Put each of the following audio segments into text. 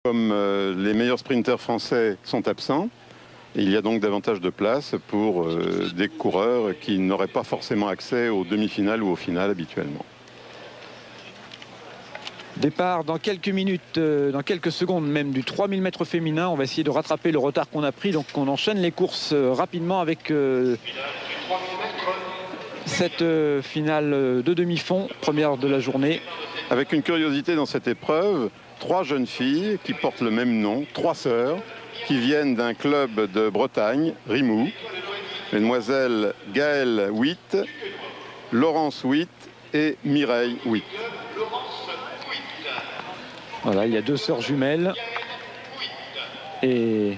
Comme les meilleurs sprinters français sont absents, il y a donc davantage de place pour des coureurs qui n'auraient pas forcément accès aux demi-finales ou aux finales habituellement. Départ dans quelques minutes, dans quelques secondes même, du 3000 mètres féminin. On va essayer de rattraper le retard qu'on a pris. Donc on enchaîne les courses rapidement avec cette finale de demi-fond, première de la journée. Avec une curiosité dans cette épreuve, 3 jeunes filles qui portent le même nom, 3 sœurs, qui viennent d'un club de Bretagne, Rimou. Mesdemoiselles Gaëlle Witt, Laurence Witt et Mireille Witt. Voilà, il y a 2 sœurs jumelles et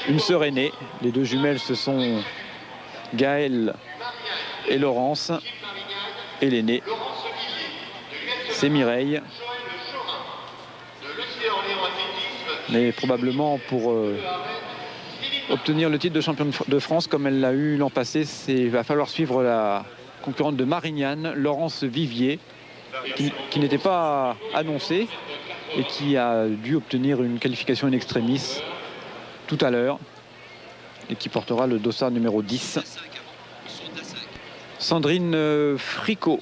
une sœur aînée. Les 2 jumelles, ce sont Gaëlle et Laurence. Et l'aînée, c'est Mireille. Mais probablement pour obtenir le titre de championne de France comme elle l'a eu l'an passé, il va falloir suivre la concurrente de Marignane, Laurence Vivier, qui n'était pas annoncée et qui a dû obtenir une qualification in extremis tout à l'heure et qui portera le dossard numéro 10. Sandrine Fricot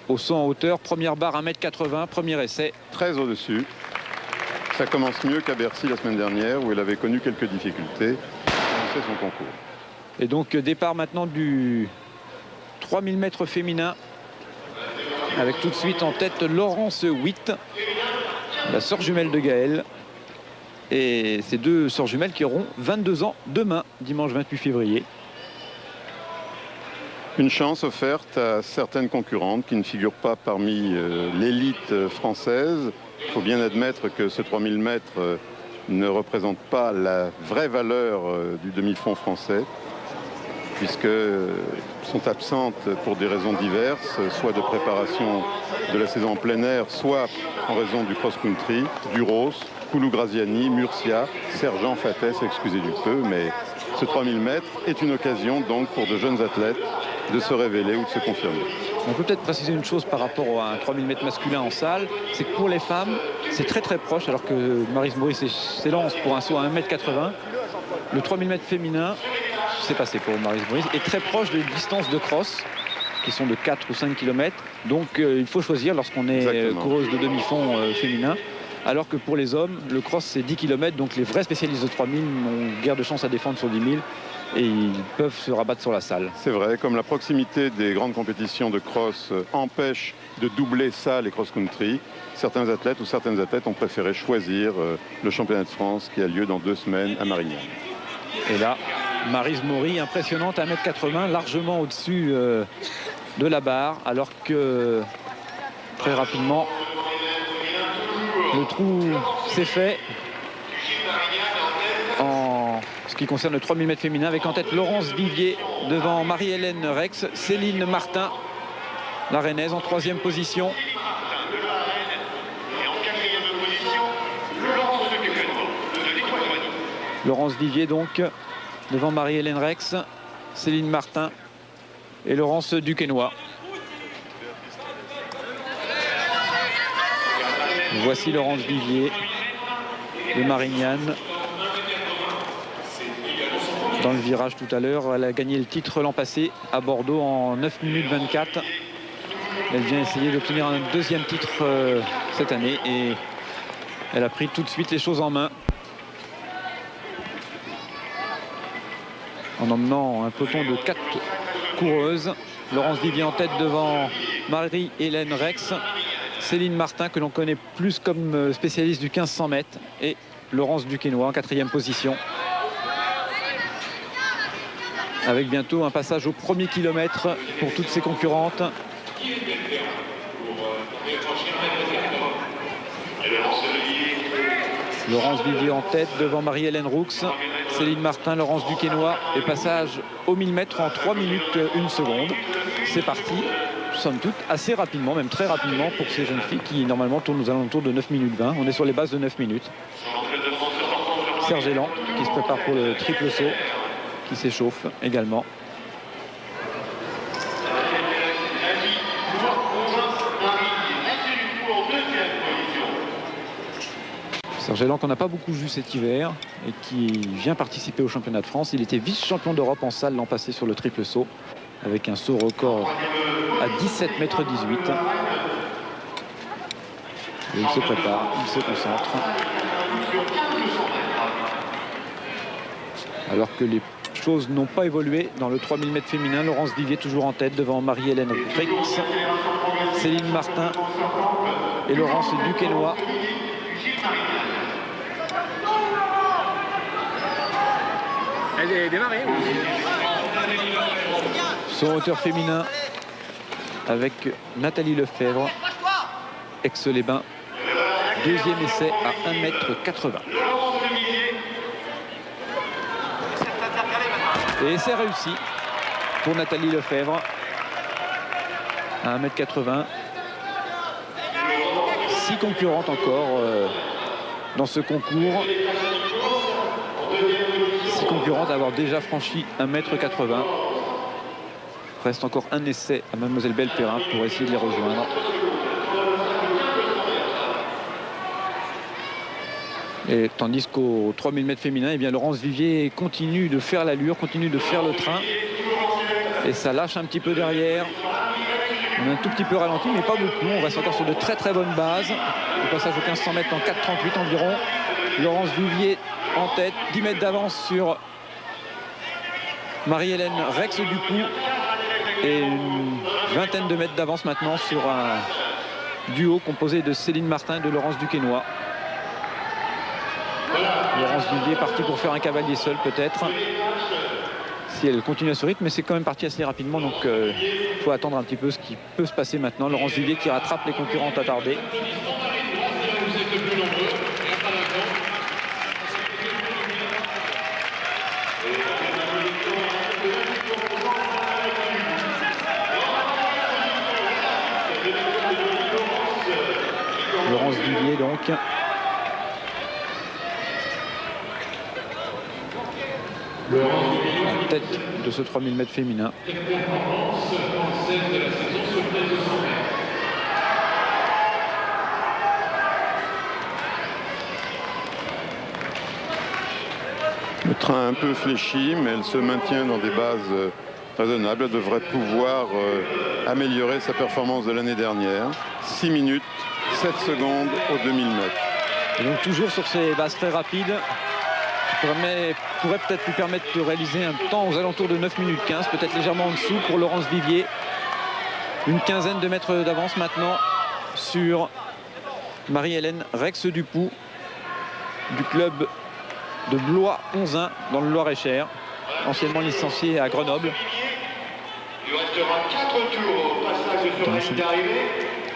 au saut en hauteur, première barre 1m80, premier essai. Très au-dessus. Ça commence mieux qu'à Bercy la semaine dernière où elle avait connu quelques difficultés à lancer son concours. Et donc départ maintenant du 3000 mètres féminin avec tout de suite en tête Laurence Witt, la sœur jumelle de Gaëlle. Et ces 2 sœurs jumelles qui auront 22 ans demain, dimanche 28 février. Une chance offerte à certaines concurrentes qui ne figurent pas parmi l'élite française. Il faut bien admettre que ce 3000 mètres ne représente pas la vraie valeur du demi-fond français, puisque sont absentes pour des raisons diverses, soit de préparation de la saison en plein air, soit en raison du cross-country, du Ros, Koulou Graziani, Murcia, Sergent, Fattès, excusez du peu, mais ce 3000 mètres est une occasion donc pour de jeunes athlètes de se révéler ou de se confirmer. On peut peut-être préciser une chose par rapport à un 3000 mètres masculin en salle, c'est que pour les femmes, c'est très très proche, alors que Maryse Maurice s'élance pour un saut à 1m80. Le 3000 mètres féminin, c'est passé pour Maryse Maurice, est très proche des distances de cross, qui sont de 4 ou 5 km. Donc il faut choisir lorsqu'on est coureuse de demi-fond féminin. Alors que pour les hommes, le cross c'est 10 km, donc les vrais spécialistes de 3000 n'ont guère de chance à défendre sur 10 000 et ils peuvent se rabattre sur la salle. C'est vrai, comme la proximité des grandes compétitions de cross empêche de doubler salle et cross-country, certains athlètes ou certaines athlètes ont préféré choisir le championnat de France qui a lieu dans 2 semaines à Marignane. Et là, Maryse Maury, impressionnante à 1m80, largement au-dessus de la barre, alors que très rapidement, le trou s'est fait en ce qui concerne le 3000 mètres féminin, avec en tête Laurence Vivier devant Marie-Hélène Rex, Céline Martin, la Rennaise en 3e position. Laurence Vivier donc devant Marie-Hélène Rex, Céline Martin et Laurence Duquesnoy. Voici Laurence Vivier de Marignane. Dans le virage tout à l'heure, elle a gagné le titre l'an passé à Bordeaux en 9 minutes 24. Elle vient essayer d'obtenir un 2e titre cette année et elle a pris tout de suite les choses en main. En emmenant un peloton de 4 coureuses. Laurence Vivier en tête devant Marie-Hélène Rex, Céline Martin que l'on connaît plus comme spécialiste du 1500 mètres et Laurence Duquesnoy en 4e position. Avec bientôt un passage au 1er kilomètre pour toutes ses concurrentes. Laurence Vivier en tête devant Marie-Hélène Roux, Céline Martin, Laurence Duquesnoy et passage au 1000 mètres en 3 minutes 1 seconde. C'est parti, somme toute, assez rapidement, même très rapidement pour ces jeunes filles qui normalement tournent aux alentours de 9 minutes 20. On est sur les bases de 9 minutes. Serge Elan qui se prépare pour le triple saut, qui s'échauffe également. Serge Elan qu'on n'a pas beaucoup vu cet hiver et qui vient participer au championnat de France. Il était vice-champion d'Europe en salle l'an passé sur le triple saut avec un saut record à 17,18 mètres. Et il se prépare, il se concentre. Alors que les choses n'ont pas évolué dans le 3000 mètres féminin. Laurence Vivier toujours en tête devant Marie-Hélène Rix, Céline Martin et Laurence Duquesnoy. Elle est démarrée. Son hauteur féminin avec Nathalie Lefebvre, Aix-les-Bains. Deuxième essai à 1,80 m. Et essai réussi pour Nathalie Lefebvre à 1,80 m. 6 concurrentes encore dans ce concours. 6 concurrentes à avoir déjà franchi 1,80 m. Reste encore un essai à Mademoiselle Belperrin pour essayer de les rejoindre. Et tandis qu'au 3000 mètres féminin, eh bien, Laurence Vivier continue de faire l'allure, continue de faire le train. Et ça lâche un petit peu derrière. On a un tout petit peu ralenti, mais pas beaucoup. On reste encore sur de très très bonnes bases. Le passage aux 1500 mètres en 4,38 environ. Laurence Vivier en tête, 10 mètres d'avance sur Marie-Hélène Rix Dupuy. Et une vingtaine de mètres d'avance maintenant sur un duo composé de Céline Martin et de Laurence Duquesnoy. Laurence Vivier est partie pour faire un cavalier seul peut-être. Si elle continue à ce rythme, mais c'est quand même parti assez rapidement. Donc il faut attendre un petit peu ce qui peut se passer maintenant. Laurence Vivier qui rattrape les concurrentes attardées. Laurence Vivier donc. En tête de ce 3000 mètres féminin. Le train un peu fléchi, mais elle se maintient dans des bases raisonnables. Elle devrait pouvoir améliorer sa performance de l'année dernière. 6 minutes, 7 secondes aux 2000 mètres. Et donc toujours sur ces bases très rapides. Pourrait peut-être lui permettre de réaliser un temps aux alentours de 9 minutes 15, peut-être légèrement en dessous pour Laurence Vivier. Une quinzaine de mètres d'avance maintenant sur Marie-Hélène Rix Dupuy du club de Blois 11 dans le Loir-et-Cher, anciennement licenciée à Grenoble. Il restera 4 tours au passage sur la ligne d'arrivée.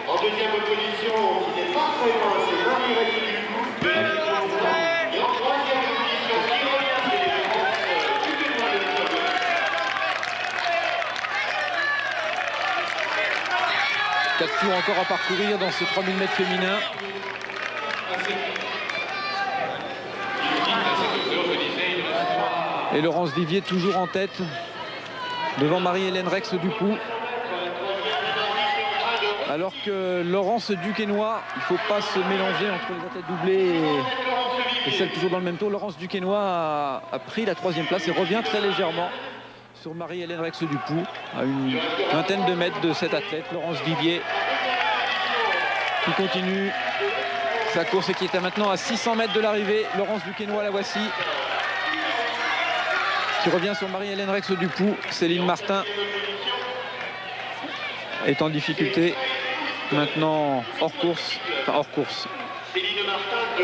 En deuxième position, qui n'est pas très loin, c'est Marie-Hélène Dupuy. Et en troisième position, qui revient, c'est Laurence Duquesnoy. 4 tours encore à parcourir dans ce 3000 mètres féminin. Et Laurence Vivier toujours en tête devant Marie-Hélène Rix Dupuy. Alors que Laurence Duquesnoy, il ne faut pas se mélanger entre les athlètes doublés et celle toujours dans le même tour. Laurence Duquesnoy a pris la 3e place et revient très légèrement sur Marie-Hélène Rix Dupuy à une vingtaine de mètres de cette athlète. Laurence Vivier qui continue sa course et qui est maintenant à 600 mètres de l'arrivée. Laurence Duquesnoy, la voici, qui revient sur Marie-Hélène Rix Dupuy. Céline Martin est en difficulté maintenant hors course, enfin hors course,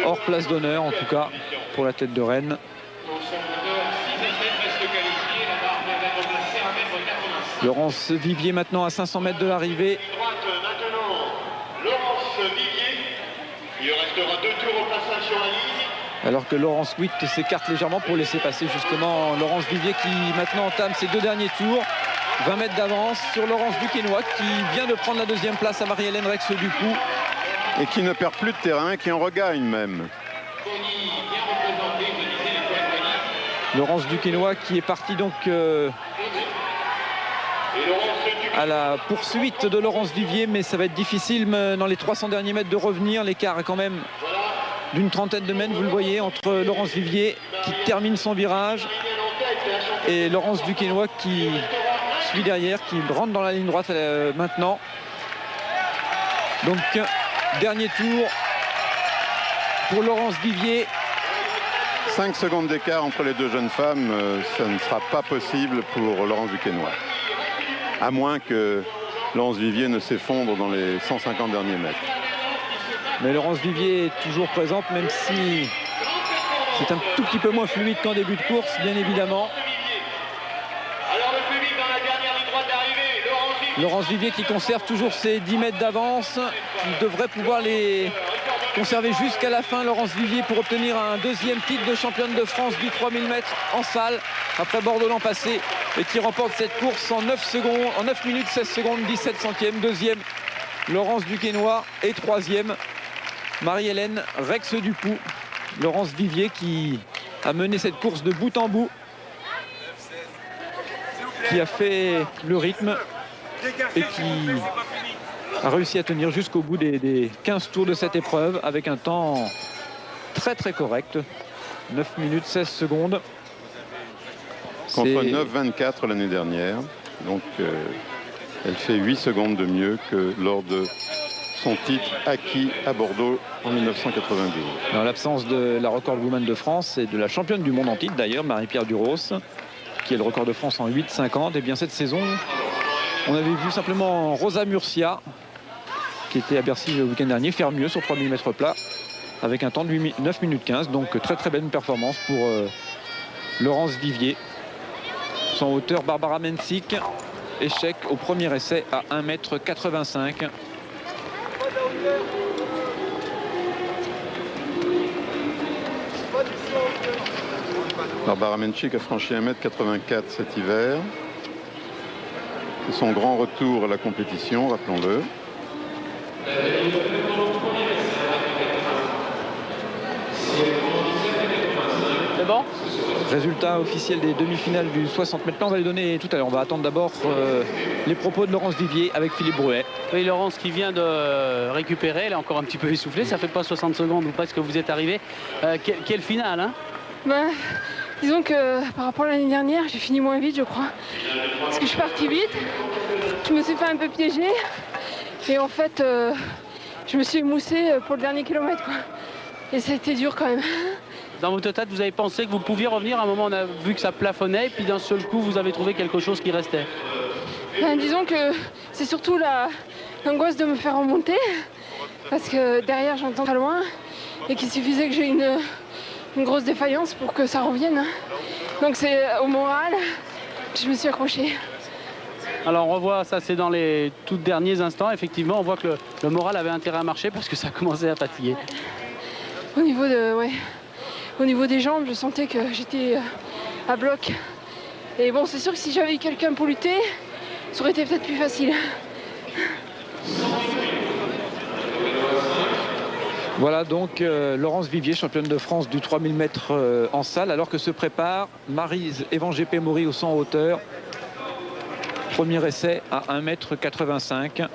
hors place d'honneur en tout cas pour la tête de Rennes. Laurence Vivier maintenant à 500 mètres de l'arrivée. Il restera 2 tours au passage sur la ligne. Alors que Laurence Witt s'écarte légèrement pour laisser passer justement Laurence Vivier qui maintenant entame ses 2 derniers tours. 20 mètres d'avance sur Laurence Duquesnoy qui vient de prendre la 2e place à Marie-Hélène Rix Dupuy. Et qui ne perd plus de terrain, qui en regagne même. Laurence Duquesnoy qui est partie donc à la poursuite de Laurence Vivier, mais ça va être difficile dans les 300 derniers mètres de revenir. L'écart est quand même d'une trentaine de mètres, vous le voyez, entre Laurence Vivier qui termine son virage et Laurence Duquesnoy qui suit derrière, qui rentre dans la ligne droite maintenant. Donc dernier tour pour Laurence Vivier. 5 secondes d'écart entre les deux jeunes femmes, ça ne sera pas possible pour Laurence Duquesnoy. À moins que Laurence Vivier ne s'effondre dans les 150 derniers mètres. Mais Laurence Vivier est toujours présente, même si c'est un tout petit peu moins fluide qu'en début de course, bien évidemment. Laurence Vivier qui conserve toujours ses 10 mètres d'avance, qui devrait pouvoir les conserver jusqu'à la fin. Laurence Vivier pour obtenir un deuxième titre de championne de France du 3000 mètres en salle après Bordeaux l'an passé, et qui remporte cette course en 9 minutes 16 secondes 17 centièmes. Deuxième Laurence Duquesnoy et troisième Marie-Hélène Rex Dupoux. Laurence Vivier qui a mené cette course de bout en bout, qui a fait le rythme et qui a réussi à tenir jusqu'au bout des 15 tours de cette épreuve avec un temps très très correct. 9 minutes 16 secondes. Contre 9,24 l'année dernière. Donc elle fait 8 secondes de mieux que lors de son titre acquis à Bordeaux en 1992. Dans l'absence de la recordwoman de France et de la championne du monde en titre d'ailleurs, Marie-Pierre Duros, qui est le record de France en 8,50. Et bien cette saison, on avait vu simplement Rosa Murcia, qui était à Bercy le week-end dernier, faire mieux sur 3000 mètres plat avec un temps de 9 minutes 15. Donc très très belle performance pour Laurence Vivier. Son hauteur, Barbara Mensik, échec au premier essai à 1,85 m. Barbara Mensik a franchi 1,84 m cet hiver. C'est son grand retour à la compétition, rappelons-le. C'est bon? Résultat officiel des demi-finales du 60 mètres. On va les donner tout à l'heure. On va attendre d'abord les propos de Laurence Vivier avec Philippe Brouet. Oui, Laurence qui vient de récupérer, elle est encore un petit peu essoufflée. Ça fait pas 60 secondes ou presque que vous êtes arrivé. Quelle finale, hein? Bah, disons que par rapport à l'année dernière, j'ai fini moins vite, je crois. Parce que je suis partie vite. Je me suis fait un peu piéger. Et en fait, je me suis émoussée pour le dernier kilomètre, quoi. Et ça a été dur quand même. Dans votre tête, vous avez pensé que vous pouviez revenir? À un moment, on a vu que ça plafonnait, et puis d'un seul coup, vous avez trouvé quelque chose qui restait. Ben, disons que c'est surtout l'angoisse de me faire remonter, parce que derrière, j'entends très loin, et qu'il suffisait que j'ai une grosse défaillance pour que ça revienne. Donc c'est au moral que je me suis accrochée. Alors on revoit, ça c'est dans les tout derniers instants, effectivement, on voit que le moral avait intérêt à marcher parce que ça commençait à fatiguer. Au niveau des jambes, je sentais que j'étais à bloc. Et bon, c'est sûr que si j'avais eu quelqu'un pour lutter, ça aurait été peut-être plus facile. Voilà donc Laurence Vivier, championne de France du 3000 mètres en salle, alors que se prépare Maryse Evan-Gépé Maury au 100 hauteur. Premier essai à 1,85 m.